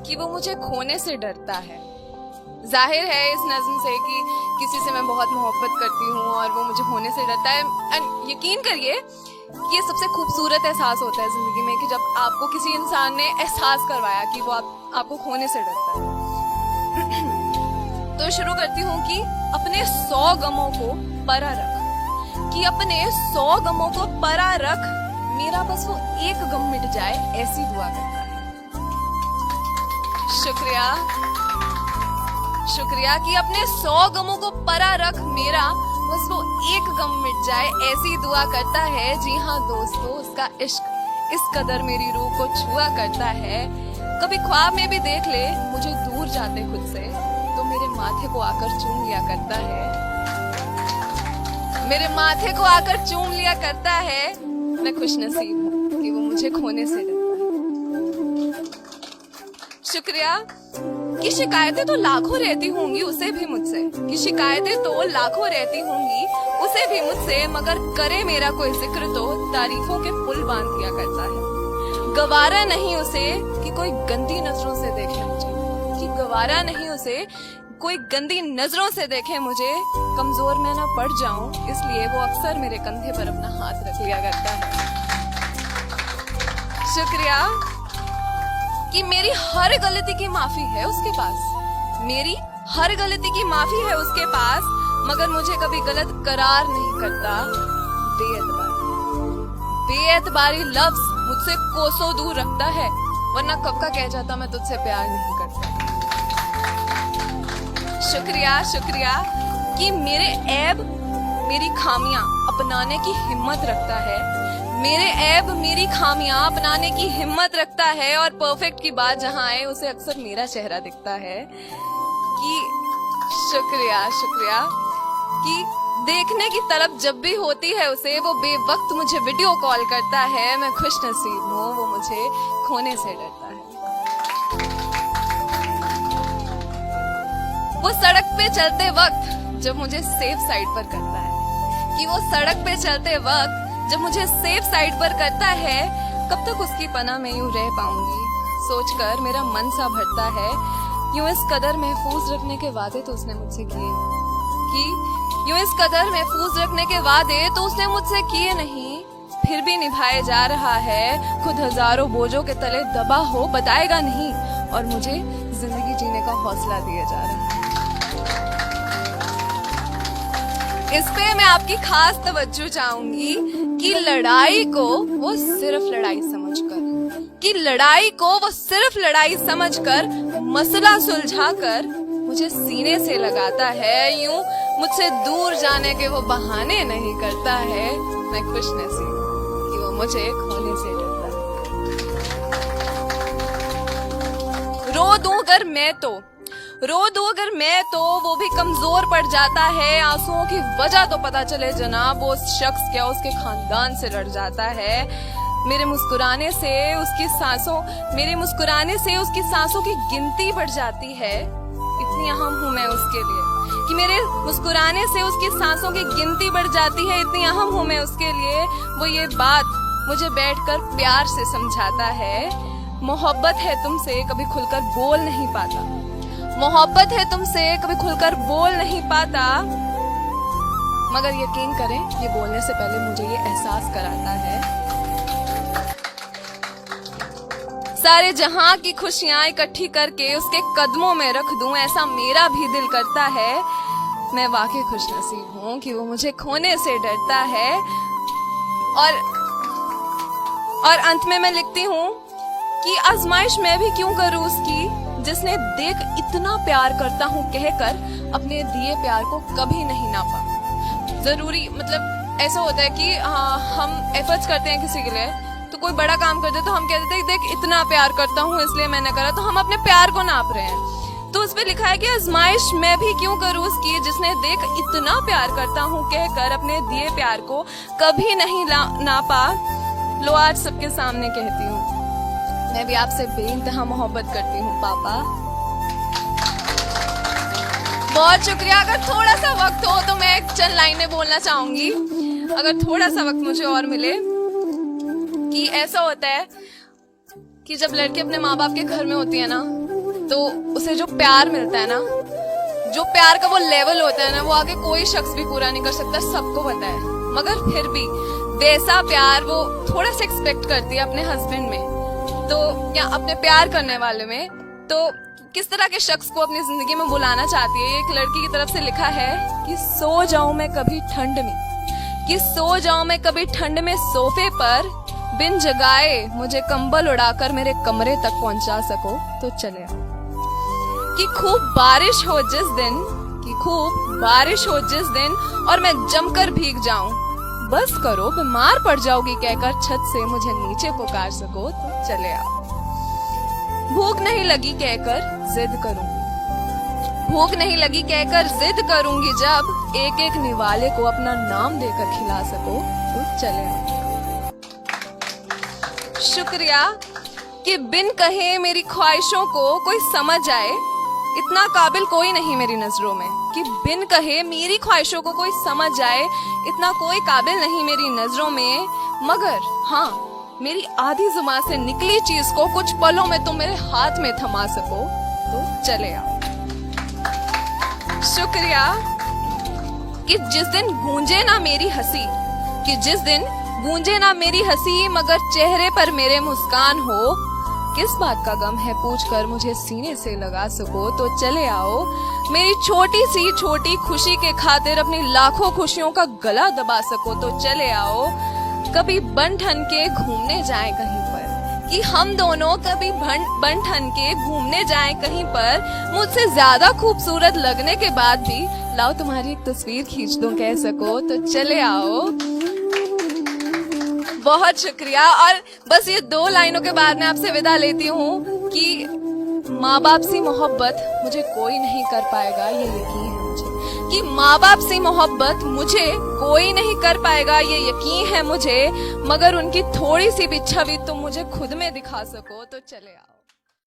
कि वो मुझे खोने से डरता है। जाहिर है इस नज़्म से कि किसी से मैं बहुत मोहब्बत करती हूँ और वो मुझे खोने से डरता है। एंड यकीन करिए ये सबसे खूबसूरत एहसास होता है जिंदगी में कि जब आपको किसी इंसान ने एहसास करवाया कि वो आपको खोने से डरता है। तो शुरू करती हूँ कि अपने 100 गमों को परा रख, कि अपने 100 गमों को परा रख, मेरा बस वो एक गम मिट जाए ऐसी दुआ करता है। शुक्रिया शुक्रिया कि अपने 100 गमों को परा रख, मेरा बस वो एक गम मिट जाए ऐसी दुआ करता है। जी हाँ दोस्तों, उसका इश्क इस कदर मेरी रूह को छुआ करता है। कभी ख्वाब में भी देख ले मुझे दूर जाते खुद से, तो मेरे माथे को आकर चूम लिया करता है। मेरे माथे को आकर चूम लिया करता है। मैं खुशनसीब हूँ कि वो मुझे खोने से डरता है। शुक्रिया कि शिकायतें तो लाखों रहती होंगी उसे भी मुझसे, कि शिकायतें तो लाखों रहती होंगी उसे भी मुझसे, मगर करे मेरा कोई जिक्र तो तारीफों के पुल बांध दिया करता है। गवारा नहीं उसे कि कोई गंदी नजरों से देखे मुझे, कि गवारा नहीं उसे कोई गंदी नजरों से देखे मुझे। कमजोर मैं ना पड़ जाऊं इसलिए वो अक्सर मेरे कंधे पर अपना हाथ रख लिया करता है। शुक्रिया कि मेरी हर गलती की माफी है उसके पास, मेरी हर गलती की माफी है उसके पास, मगर मुझे कभी गलत करार नहीं करता। बेएतबारी लफ्ज मुझसे कोसों दूर रखता है, वरना कब का कह जाता मैं तुझसे प्यार नहीं करता। शुक्रिया कि मेरे ऐब मेरी खामियां अपनाने की हिम्मत रखता है, मेरे ऐब मेरी खामियां अपनाने की हिम्मत रखता है। और परफेक्ट की बात जहां आए उसे अक्सर मेरा चेहरा दिखता है। कि शुक्रिया कि देखने की तलब जब भी होती है उसे, वो बेवक्त मुझे वीडियो कॉल करता है। मैं खुशनसीब हूँ वो मुझे खोने से डरता है। वो सड़क पे चलते वक्त जब मुझे सेफ साइड पर करता है, कि वो सड़क पे चलते वक्त जब मुझे सेफ साइड पर करता है, कब तक उसकी पनाह में यूं रह पाऊंगी सोचकर मेरा मन सा भरता है। यूं इस कदर महफूज रखने के वादे तो उसने मुझसे किए, कि यूं इस कदर महफूज रखने के वादे तो उसने मुझसे किए नहीं, फिर भी निभाए जा रहा है। खुद हजारों बोझों के तले दबा हो बताएगा नहीं, और मुझे जिंदगी जीने का हौसला दिया जा रहा है। इस पे मैं आपकी खास तवज्जो चाहूंगी कि लड़ाई को वो सिर्फ लड़ाई समझकर, कि लड़ाई को वो सिर्फ लड़ाई समझकर, मसला सुलझाकर मुझे सीने से लगाता है। यूं मुझसे दूर जाने के वो बहाने नहीं करता है। मैं खुशनसीब हूं कि वो मुझे खोने से डरता है। रो दूं अगर मैं तो वो भी कमजोर पड़ जाता है। आंसुओं की वजह तो पता चले जनाब, वो उस शख्स क्या उसके खानदान से लड़ जाता है। मेरे मुस्कुराने से उसकी सांसों की गिनती बढ़ जाती है। इतनी अहम हूं मैं उसके लिए, कि मेरे मुस्कुराने से उसकी सांसों की गिनती बढ़ जाती है। इतनी अहम हूं मैं उसके लिए, वो ये बात मुझे बैठकर प्यार से समझाता है। मोहब्बत है तुमसे कभी खुलकर बोल नहीं पाता, मोहब्बत है तुमसे कभी खुलकर बोल नहीं पाता, मगर यकीन करें ये बोलने से पहले मुझे ये एहसास कराता है। सारे जहां की खुशियां इकट्ठी करके उसके कदमों में रख दूं, ऐसा मेरा भी दिल करता है। मैं वाकई खुशनसीब हूं कि वो मुझे खोने से डरता है। और अंत में मैं लिखती हूं कि आजमाइश मैं भी क्यों करूं उसकी, जिसने देख इतना प्यार करता हूँ कहकर अपने दिए प्यार को कभी नहीं नापा। जरूरी मतलब ऐसा होता है कि हम एफर्ट्स करते हैं किसी के लिए, तो कोई बड़ा काम कर दे तो हम कहते हैं देख इतना प्यार करता हूँ इसलिए मैंने करा, तो हम अपने प्यार को नाप रहे हैं। तो उस पे लिखा है कि आजमाइश मैं भी क्यों करूँ उसकी, जिसने देख इतना प्यार करता हूँ कहकर अपने दिए प्यार को कभी नहीं नापा। लो आज सबके सामने कहती हूँ, मैं भी आपसे बेइंतहा मोहब्बत करती हूँ पापा। बहुत शुक्रिया। अगर थोड़ा सा वक्त हो तो मैं चंद लाइनें बोलना चाहूंगी, अगर थोड़ा सा वक्त मुझे और मिले। कि ऐसा होता है कि जब लड़की अपने माँ बाप के घर में होती है ना, तो उसे जो प्यार मिलता है ना, जो प्यार का वो लेवल होता है ना, वो आगे कोई शख्स भी पूरा नहीं कर सकता, सबको पता है। मगर फिर भी वैसा प्यार वो थोड़ा सा एक्सपेक्ट करती है अपने हस्बैंड में, तो या अपने प्यार करने वाले में। तो किस तरह के शख्स को अपनी जिंदगी में बुलाना चाहती है? एक लड़की की तरफ से लिखा है कि सो जाऊं मैं कभी ठंड में, कि सो जाऊं मैं कभी ठंड में सोफे पर, बिन जगाए मुझे कंबल उड़ाकर मेरे कमरे तक पहुंचा सको तो चले आओ। कि खूब बारिश हो जिस दिन, कि खूब बारिश हो जिस दिन और मैं जमकर भीग जाऊं, बस करो बीमार पड़ जाओगी कहकर छत से मुझे नीचे पुकार सको तो चले आओ। भूख नहीं लगी कहकर जिद करूंगी, भूख नहीं लगी कहकर जिद करूंगी, जब एक एक निवाले को अपना नाम देकर खिला सको तो चले आओ। शुक्रिया कि बिन कहे मेरी ख्वाहिशों को कोई समझ आए, इतना काबिल कोई नहीं मेरी नजरों में। कि बिन कहे मेरी ख्वाहिशों को कोई समझ आए, इतना कोई काबिल नहीं मेरी नजरों में। मगर हाँ, मेरी आधी जुबान से निकली चीज को कुछ पलों में तुम मेरे हाथ में थमा सको तो चले आओ। शुक्रिया कि जिस दिन गूंजे ना मेरी हंसी, कि जिस दिन गूंजे ना मेरी हंसी, मगर चेहरे पर मेरे मुस्कान हो। किस बात का गम है पूछकर मुझे सीने से लगा सको तो चले आओ। मेरी छोटी सी छोटी खुशी के खातिर अपनी लाखों खुशियों का गला दबा सको तो चले आओ। कभी बन ठन के घूमने जाए कहीं पर, कि हम दोनों कभी बन ठन के घूमने जाए कहीं पर, मुझसे ज्यादा खूबसूरत लगने के बाद भी लाओ तुम्हारी एक तस्वीर खींच दूं कह सको तो चले आओ। बहुत शुक्रिया। और बस ये 2 लाइनों के बाद मैं आपसे विदा लेती हूँ कि माँ बाप सी मोहब्बत मुझे कोई नहीं कर पाएगा ये यकीन है मुझे, कि माँ बाप सी मोहब्बत मुझे कोई नहीं कर पाएगा ये यकीन है मुझे, मगर उनकी थोड़ी सी भी छवि तुम मुझे खुद में दिखा सको तो चले आओ।